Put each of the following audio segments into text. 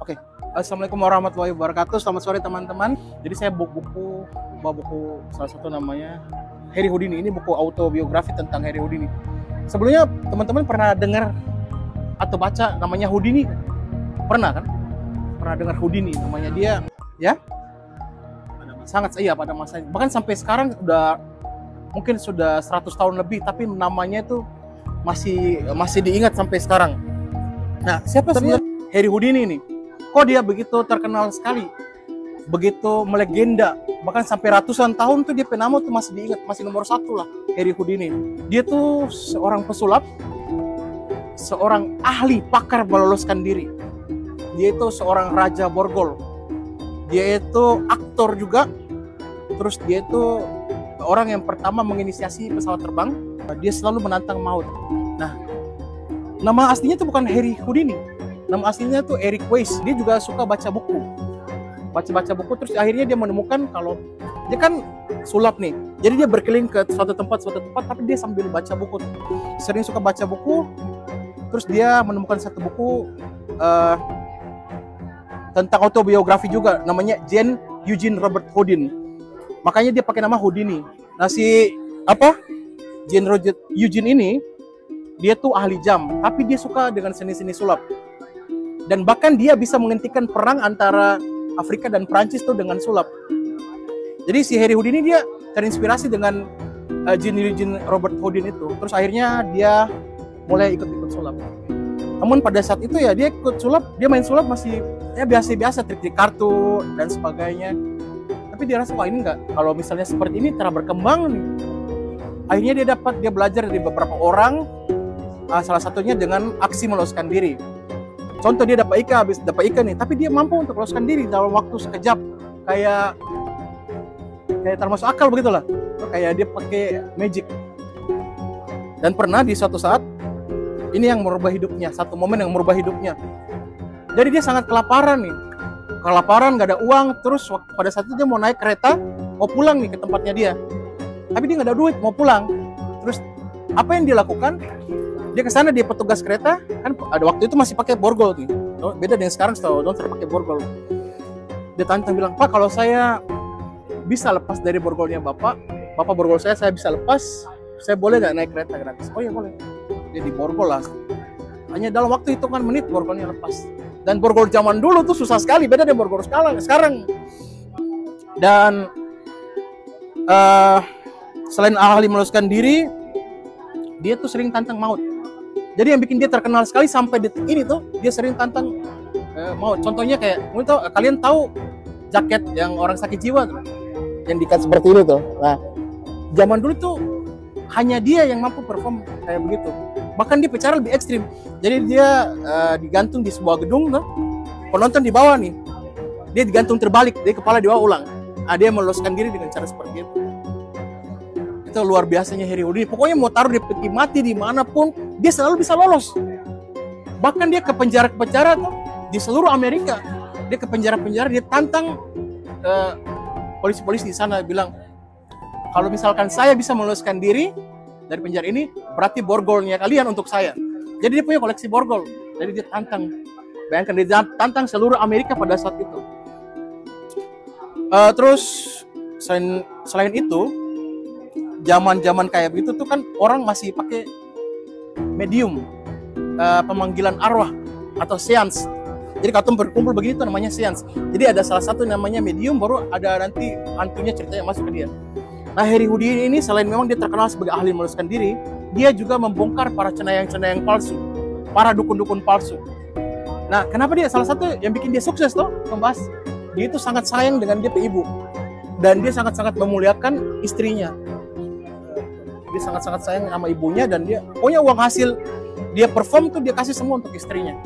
Oke, Assalamualaikum warahmatullahi wabarakatuh. Selamat sore teman-teman. Jadi saya bawa buku salah satu namanya Harry Houdini. Ini buku autobiografi tentang Harry Houdini. Sebelumnya teman-teman pernah dengar atau baca namanya Houdini? Pernah kan? Pernah dengar Houdini? Namanya dia, ya? Sangat iya pada masa bahkan sampai sekarang mungkin sudah 100 tahun lebih, tapi namanya itu masih diingat sampai sekarang. Nah, siapa sebenarnya Harry Houdini ini? Kok dia begitu terkenal sekali, begitu melegenda, bahkan sampai ratusan tahun tuh dia nama tuh masih diingat, masih nomor satu lah, Harry Houdini. Dia tuh seorang pesulap, seorang ahli pakar meloloskan diri. Dia itu seorang raja borgol. Dia itu aktor juga. Terus dia itu orang yang pertama menginisiasi pesawat terbang. Dia selalu menantang maut. Nah, nama aslinya itu bukan Harry Houdini. Nama aslinya tuh Eric Weiss. Dia juga suka baca buku. Baca buku, terus akhirnya dia menemukan kalau dia kan sulap nih. Jadi dia berkeliling ke suatu tempat, tapi dia sambil baca buku. Sering suka baca buku. Terus dia menemukan satu buku tentang autobiografi juga, namanya Jane Eugene Robert Houdin. Makanya dia pakai nama Houdini. Nah, Jane Robert Eugene ini, dia tuh ahli jam, tapi dia suka dengan seni-seni sulap. Dan bahkan dia bisa menghentikan perang antara Afrika dan Prancis tuh dengan sulap. Jadi si Harry Houdini dia terinspirasi dengan Jane Eugene Robert Houdin itu. Terus akhirnya dia mulai ikut-ikut sulap. Namun pada saat itu ya dia ikut sulap, dia main sulap masih ya biasa-biasa, trik-trik kartu dan sebagainya. Tapi dia rasa, wah ini enggak, kalau misalnya seperti ini telah berkembang nih. Akhirnya dia belajar dari beberapa orang, salah satunya dengan aksi meloloskan diri. Contoh dia habis dapat ikan nih, tapi dia mampu untuk meloloskan diri dalam waktu sekejap, kayak termasuk akal begitulah. Kayak dia pakai magic. Dan pernah di suatu saat ini yang merubah hidupnya, satu momen yang merubah hidupnya. Jadi dia sangat kelaparan nih. Kelaparan, gak ada uang, terus pada saat itu dia mau naik kereta, mau pulang nih ke tempatnya dia. Tapi dia gak ada duit, mau pulang. Terus apa yang dia lakukan? Dia ke sana, dia petugas kereta, kan ada waktu itu masih pakai borgol tuh. Beda dengan sekarang, don't pakai borgol. Dia tantang bilang, "Pak, kalau saya bisa lepas dari borgolnya Bapak borgol saya bisa lepas, saya boleh gak naik kereta gratis?" "Oh iya boleh." Dia di borgol lah. Hanya dalam waktu hitungan menit borgolnya lepas. Dan borgol zaman dulu tuh susah sekali, beda dengan borgol sekarang. Dan selain ahli meloloskan diri, dia tuh sering tantang maut. Jadi yang bikin dia terkenal sekali sampai detik ini tuh, dia sering tantang maut. Contohnya kayak, kalian tahu jaket yang orang sakit jiwa tuh, yang diikat seperti ini tuh. Nah, zaman dulu tuh hanya dia yang mampu perform kayak begitu. Bahkan dia bicara lebih ekstrim. Jadi dia digantung di sebuah gedung tuh. Penonton di bawah nih. Dia digantung terbalik, dia kepala di bawah ulang. Nah, dia meloloskan diri dengan cara seperti itu. Itu luar biasanya Harry Houdini. Pokoknya mau taruh di peti mati dimanapun, dia selalu bisa lolos. Bahkan dia ke penjara tuh di seluruh Amerika. Dia ke penjara-penjara, dia tantang polisi-polisi di sana, bilang, kalau misalkan saya bisa meloloskan diri dari penjara ini, berarti borgolnya kalian untuk saya. Jadi dia punya koleksi borgol. Jadi dia tantang. Bayangkan, dia tantang seluruh Amerika pada saat itu. Terus selain itu, zaman kayak begitu tuh kan orang masih pakai medium, pemanggilan arwah atau seance. Jadi kalau berkumpul begini tuh namanya seance. Jadi ada salah satu namanya medium, baru ada nanti hantunya ceritanya masuk ke dia. Nah, Harry Houdini ini selain memang dia terkenal sebagai ahli meloloskan diri, dia juga membongkar para cenayang-cenayang palsu, para dukun-dukun palsu. Nah, kenapa dia salah satu yang bikin dia sukses tuh, membahas dia itu sangat sayang dengan dia ibu, dan dia sangat-sangat memuliakan istrinya. Dia sangat-sangat sayang sama ibunya, dan dia pokoknya uang hasil dia perform tuh dia kasih semua untuk istrinya.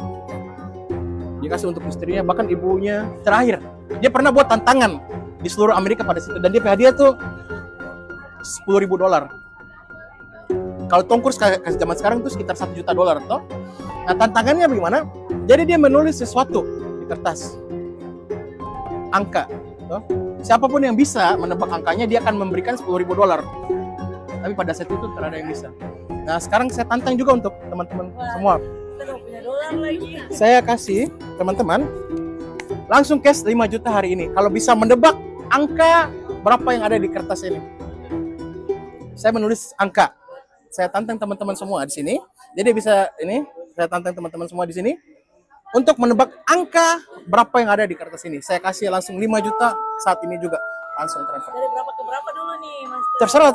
Dia kasih untuk istrinya, bahkan ibunya terakhir. Dia pernah buat tantangan di seluruh Amerika pada situ, dan dia hadiah tuh $10.000. Kalau tongkurs kasih zaman sekarang itu sekitar $1 juta toh. Nah, tantangannya bagaimana? Jadi dia menulis sesuatu di kertas, angka toh. Siapapun yang bisa menebak angkanya, dia akan memberikan $10.000. Tapi pada saat itu tidak ada yang bisa. Nah, sekarang saya tantang juga untuk teman-teman semua. Saya kasih teman-teman langsung cash 5 juta hari ini. Kalau bisa mendebak angka berapa yang ada di kertas ini. Saya menulis angka. Saya tantang teman-teman semua di sini. Jadi bisa ini, saya tantang teman-teman semua di sini untuk menebak angka berapa yang ada di kertas ini. Saya kasih langsung 5 juta saat ini juga. Langsung transfer. Dari berapa ke berapa dulu nih, Mas?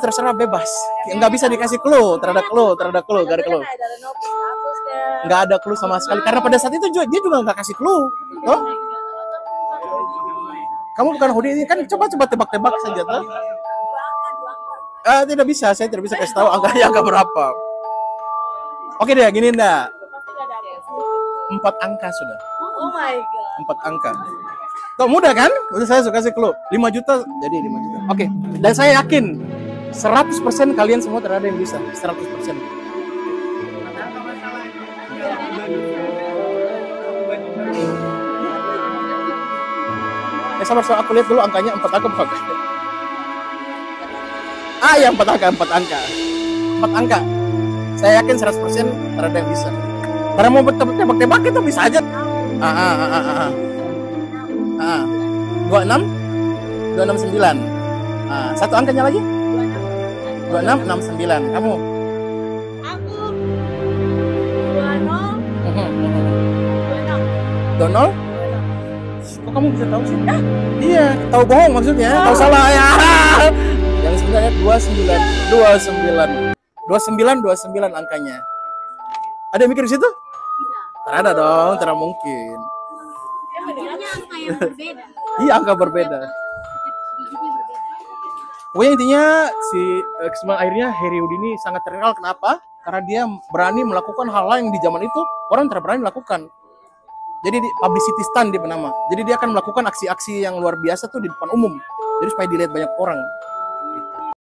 Terserah bebas. Nggak bisa dikasih clue, terhadap clue, nggak ada clue. Nggak ada clue sama sekali. Karena pada saat itu dia juga nggak kasih clue. Toh? Kamu bukan hoodie ini kan, coba tebak-tebak saja toh. Tidak bisa, saya tidak bisa kasih tahu angka berapa. Oke deh, gini ndak. 4 angka sudah. Oh my god. 4 angka. Tuh mudah kan? Udah saya suka kasih clue. 5 juta jadi 5 juta. Oke. Dan saya yakin 100% kalian semua tidak ada yang bisa. 100%. Sabar, aku lihat dulu angkanya 4 angka bukan? Ya 4 angka. 4 angka. Saya yakin 100% tidak ada yang bisa. Karena mau tebak-tebak itu bisa aja. 26 269. Satu angkanya lagi? 2669. Kamu? Aku 20 Donol? Kok kamu bisa tahu sih? Iya, tahu bohong maksudnya, tahu salah ya. Yang sebenarnya 29 angkanya. Ada yang mikir di situ? Tidak ada dong, tidak mungkin. Ini angka yang berbeda. Iya, angka berbeda. Pokoknya intinya akhirnya Harry Houdini sangat terkenal. Kenapa? Karena dia berani melakukan hal-hal yang di zaman itu orang tidak berani lakukan. Jadi di publicity stunt dia bernama. Jadi dia akan melakukan aksi-aksi yang luar biasa tuh di depan umum. Jadi supaya dilihat banyak orang.